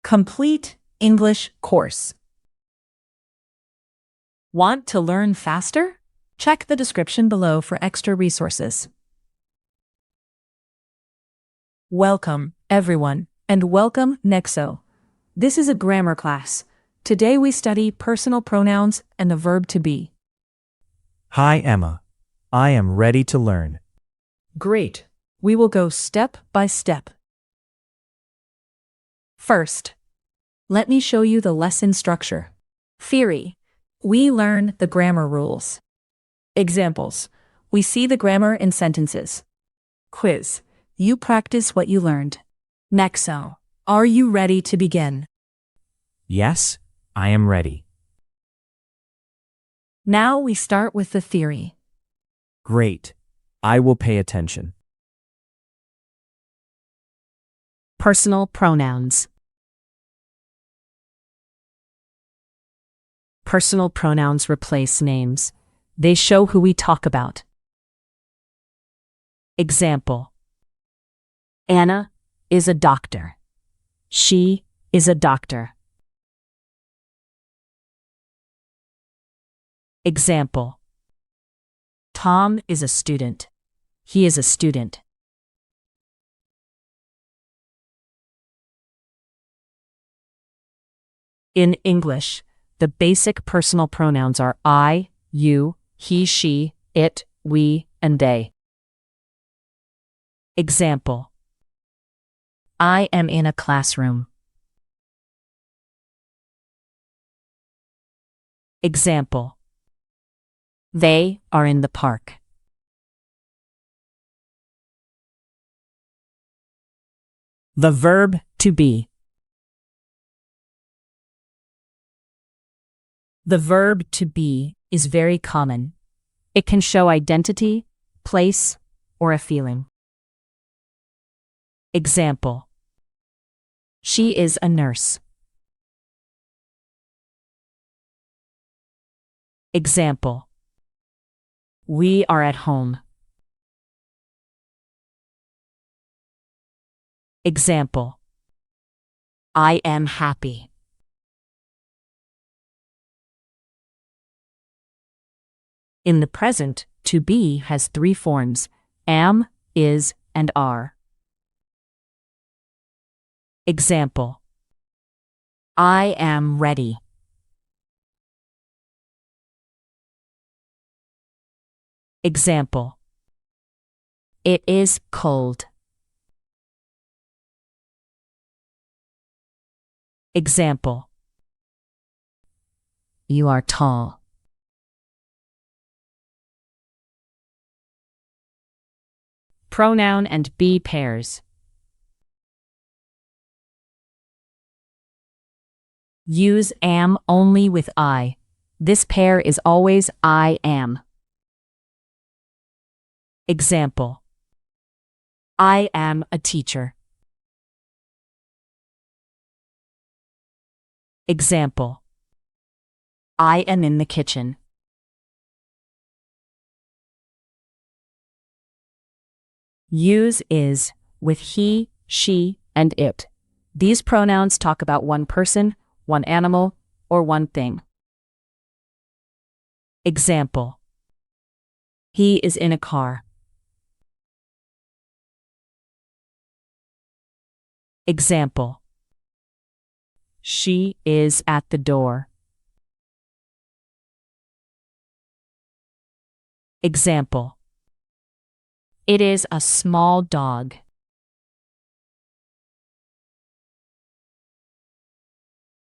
Complete English course. Want to learn faster? Check the description below for extra resources. Welcome, everyone, and welcome, Nexo. This is a grammar class. Today we study personal pronouns and the verb to be. Hi, Emma. I am ready to learn. Great. We will go step by step. First, let me show you the lesson structure. Theory. We learn the grammar rules. Examples. We see the grammar in sentences. Quiz. You practice what you learned. Nexo. Are you ready to begin? Yes, I am ready. Now we start with the theory. Great. I will pay attention. Personal pronouns. Personal pronouns replace names. They show who we talk about. Example. Anna is a doctor. She is a doctor. Example. Tom is a student. He is a student. In English, the basic personal pronouns are I, you, he, she, it, we, and they. Example. I am in a classroom. Example. They are in the park. The verb to be. The verb to be is very common. It can show identity, place, or a feeling. Example. She is a nurse. Example. We are at home. Example. I am happy. In the present, to be has three forms: am, is, and are. Example. I am ready. Example. It is cold. Example. You are tall. Pronoun and be pairs. Use am only with I. This pair is always I am. Example. I am a teacher. Example. I am in the kitchen. Use is with he, she, and it. These pronouns talk about one person, one animal, or one thing. Example. He is in a car. Example. She is at the door. Example. It is a small dog.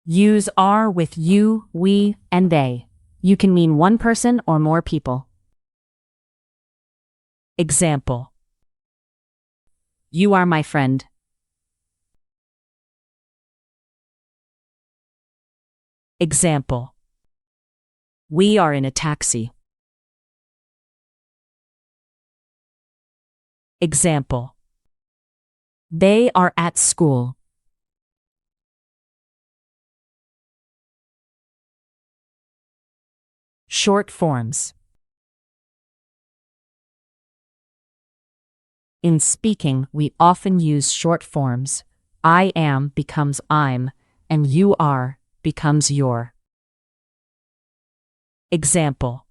Use are with you, we, and they. You can mean one person or more people. Example. You are my friend. Example. We are in a taxi. Example. They are at school. Short forms. In speaking, we often use short forms. I am becomes I'm, and you are becomes your. Example.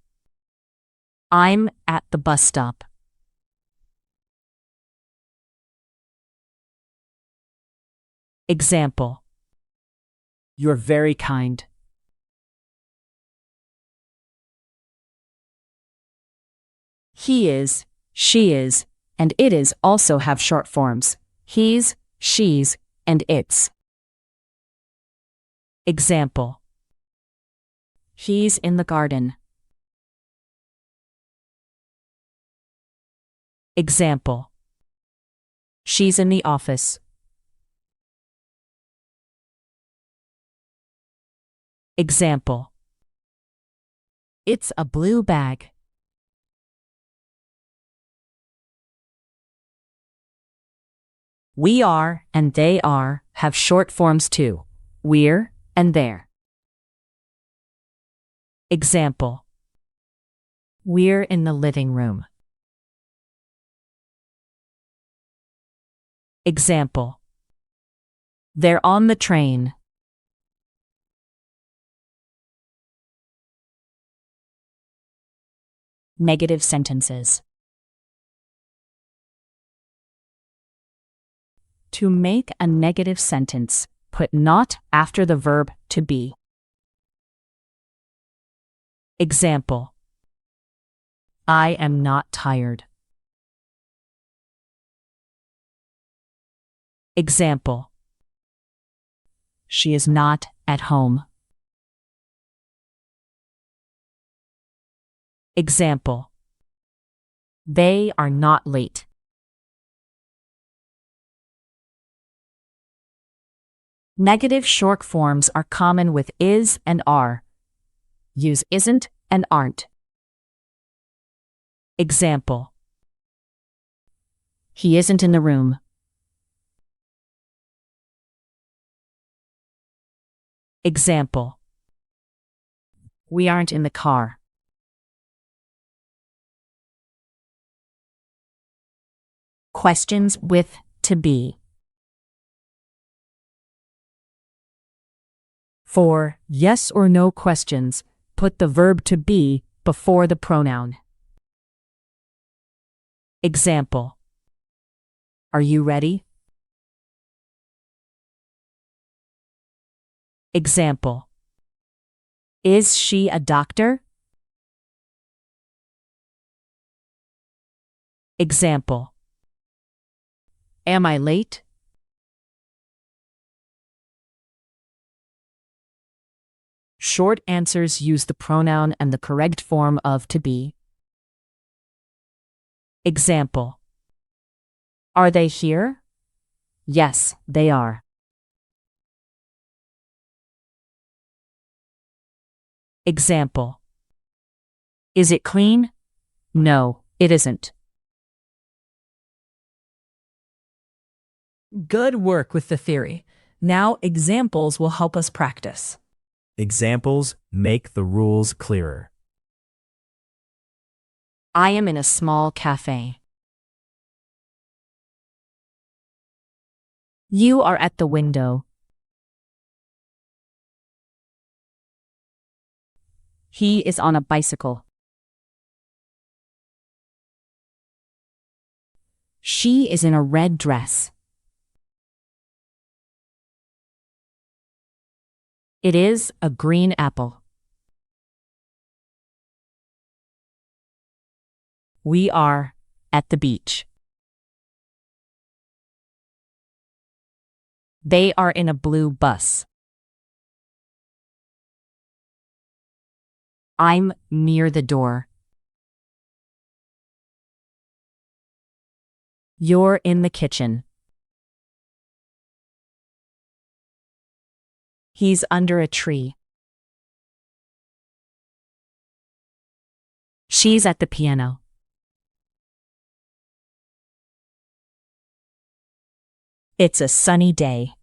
I'm at the bus stop. Example. You're very kind. He is, she is, and it is also have short forms. He's, she's, and it's. Example. He's in the garden. Example. She's in the office. Example. It's a blue bag. We are and they are have short forms too. We're and they're. Example. We're in the living room. Example. They're on the train. Negative sentences. To make a negative sentence, put not after the verb to be. Example. I am not tired. Example. She is not at home. Example. They are not late. Negative short forms are common with is and are. Use isn't and aren't. Example. He isn't in the room. Example. We aren't in the car. Questions with to be. For yes or no questions, put the verb to be before the pronoun. Example. Are you ready? Example. Is she a doctor? Example. Am I late? Short answers use the pronoun and the correct form of to be. Example. Are they here? Yes, they are. Example. Is it clean? No, it isn't. Good work with the theory. Now examples will help us practice. Examples make the rules clearer. I am in a small cafe. You are at the window. He is on a bicycle. She is in a red dress. It is a green apple. We are at the beach. They are in a blue bus. I'm near the door. You're in the kitchen. He's under a tree. She's at the piano. It's a sunny day.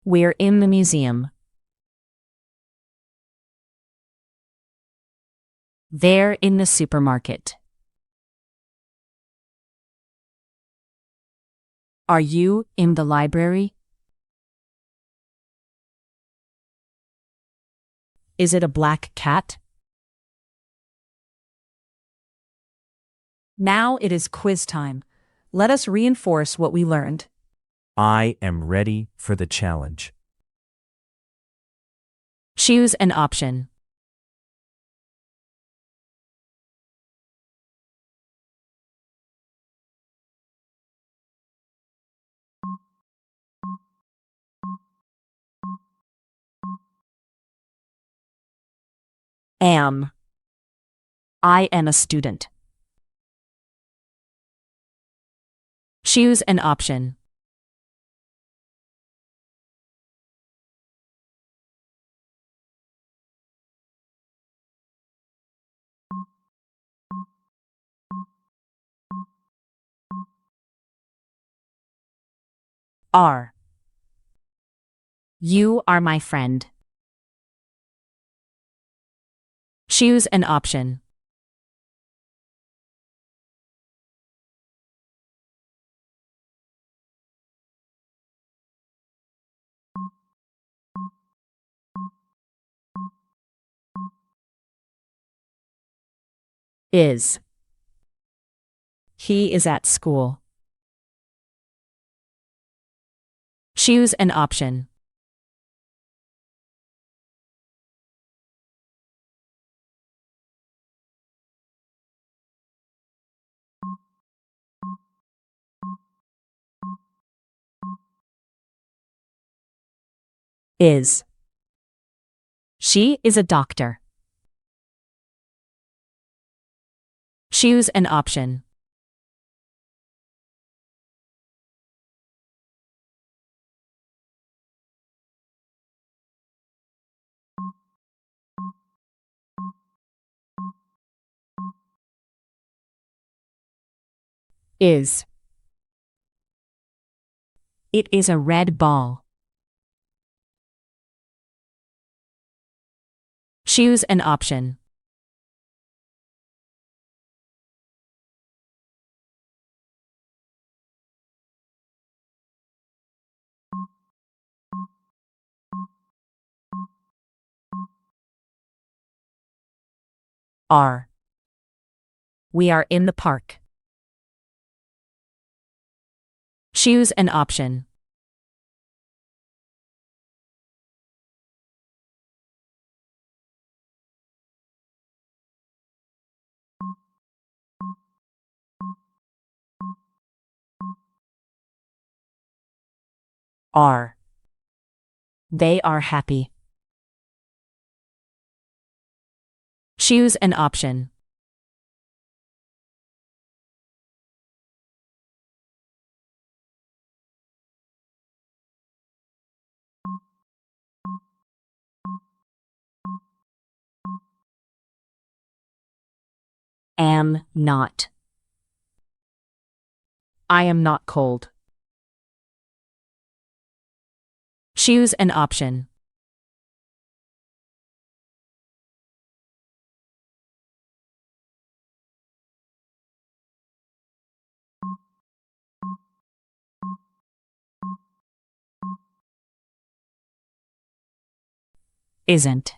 We're in the museum. They're in the supermarket. Are you in the library? Is it a black cat? Now it is quiz time. Let us reinforce what we learned. I am ready for the challenge. Choose an option. Am. I am a student. Choose an option. Are. You are my friend. Choose an option. Is. He is at school. Choose an option. Is. She is a doctor. Choose an option. Is. It is a red ball. Choose an option. Are. We are in the park. Choose an option. Are. They are happy. Choose an option. Am not. I am not cold. Choose an option. Isn't.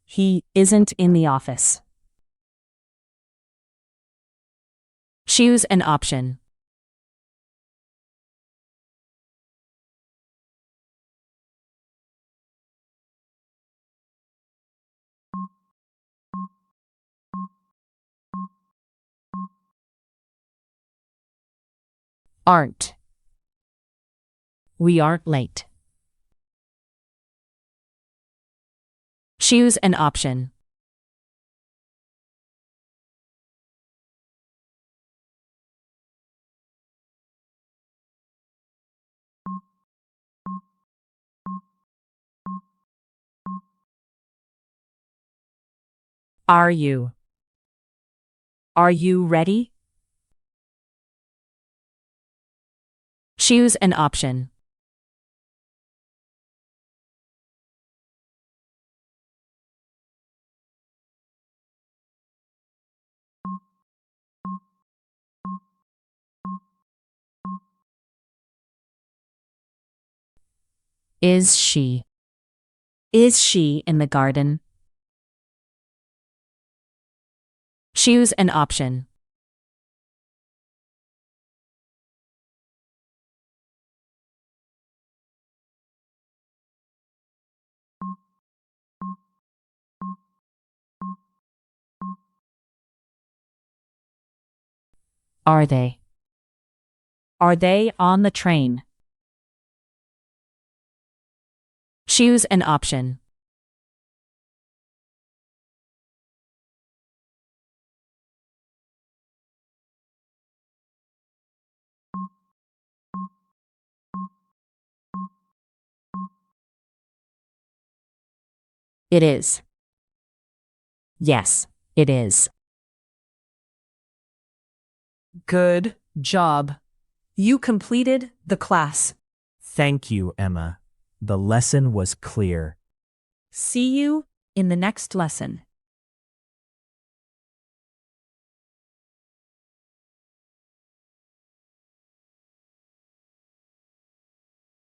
He isn't in the office. Choose an option. Aren't. We aren't late. Choose an option. Are you? Are you ready? Choose an option. Is she? Is she in the garden? Choose an option. Are they? Are they on the train? Choose an option. It is. Yes, it is. Good job. You completed the class. Thank you, Emma. The lesson was clear. See you in the next lesson.